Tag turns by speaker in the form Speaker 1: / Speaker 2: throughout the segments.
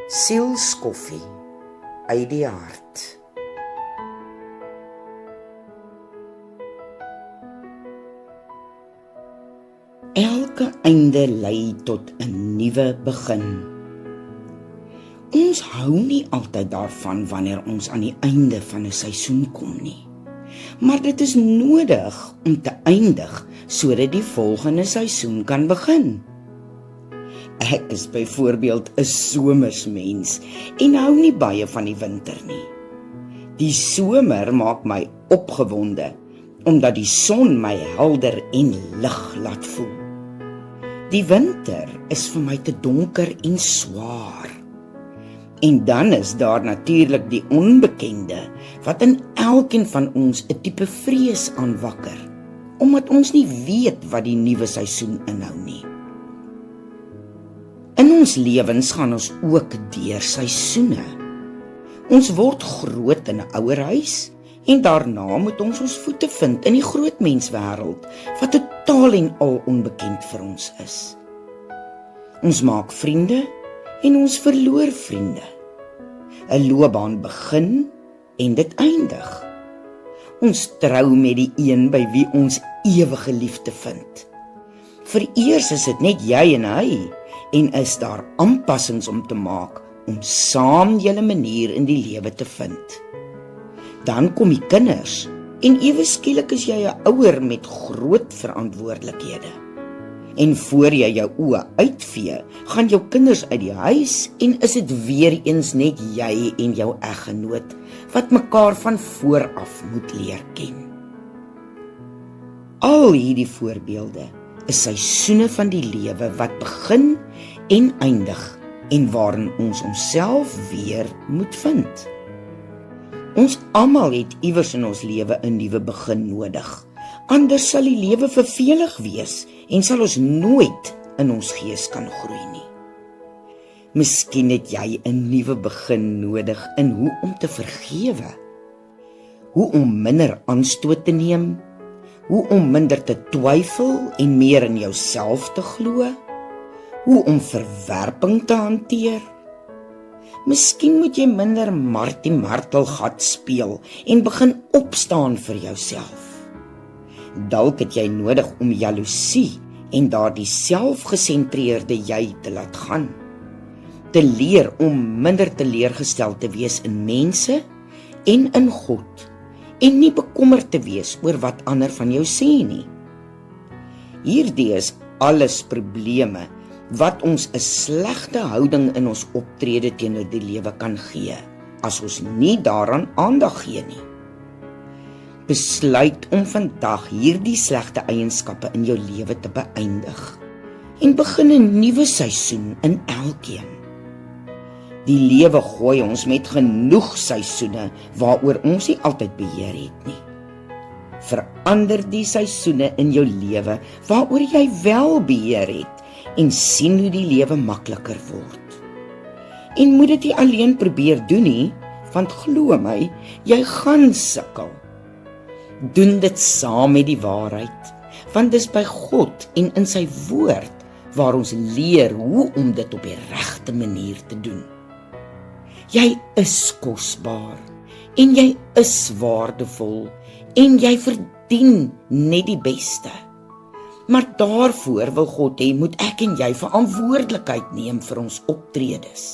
Speaker 1: Sielskoffie uit die hart. Elke einde lei tot 'n nuwe begin. Ons hou nie altyd daarvan wanneer ons aan die einde van 'n seisoen kom nie. Maar dit is nodig om te eindig sodat die volgende seisoen kan begin. Ek is byvoorbeeld 'n somersmens en hou nie baie van die winter nie. Die somer maak my opgewonde omdat die son my helder en lig laat voel. Die winter is vir my te donker en swaar. En dan is daar natuurlik die onbekende wat in elkeen van ons 'n tipe vrees aanwakker, omdat ons nie weet wat die nuwe seisoen inhou nie. In ons lewens gaan ons ook deur seisoene. Ons word groot in 'n ouerhuis en daarna moet ons ons voete vind in die grootmenswêreld wat totaal en al onbekend vir ons is. Ons maak vriende en ons verloor vriende. 'n Loopbaan begin en dit eindig. Ons trou met die een by wie ons ewige liefde vind. Vereers is dit net jy en hy en is daar aanpassings om te maak om saam julle manier in die lewe te vind. Dan kom die kinders en ewe skielik is jy 'n ouer met groot verantwoordelikhede. En voor jy jou oë uitvee, gaan jou kinders uit die huis en is dit weer eens net jy en jou eggenoot wat mekaar van vooraf moet leer ken. Al hierdie voorbeelde is seisoene van die lewe wat begin en eindig en waarin ons onsself weer moet vind. Ons almal het iewers in ons lewe 'n nuwe begin nodig. Anders sal die lewe vervelig wees en sal ons nooit in ons gees kan groei nie. Miskien het jy 'n nuwe begin nodig in hoe om te vergewe, hoe om minder aanstoot te neem, hoe om minder te twyfel en meer in jouself te glo, hoe om verwerping te hanteer. Miskien moet jy minder Martie Martelgat speel en begin opstaan vir jouself. Dalk het jy nodig om jaloesie en daardie selfgesentreerde jy te laat gaan. Te leer om minder teleurgestel te wees in mense en in God en nie bekommerd te wees oor wat ander van jou sê nie. Hierdie is alles probleme wat ons 'n slegte houding in ons optrede teenoor die lewe kan gee, as ons nie daaraan aandag gee nie. Besluit om vandag hierdie slegte eienskappe in jou lewe te beëindig en begin 'n nuwe seisoen in elkeen. Die lewe gooi ons met genoeg seisoene waaroor ons nie altyd beheer het nie. Verander die seisoene in jou lewe waaroor jy wel beheer het en sien hoe die lewe makliker word. En moet dit nie alleen probeer doen nie, want glo my, jy gaan sukkel. Doen dit saam met die waarheid, want dis by God en in sy woord waar ons leer hoe om dit op die regte manier te doen. Jy is kosbaar en jy is waardevol en jy verdien net die beste. Maar daarvoor wil God hê moet ek en jy verantwoordelikheid neem vir ons optredes.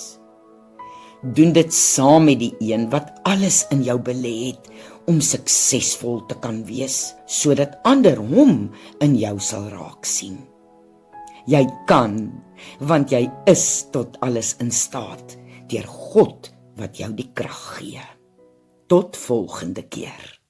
Speaker 1: Doen dit saam met die een wat alles in jou belê het om suksesvol te kan wees, sodat ander hom in jou sal raak sien. Jy kan, want jy is tot alles in staat, deur God wat jou die krag gee. Tot volgende keer.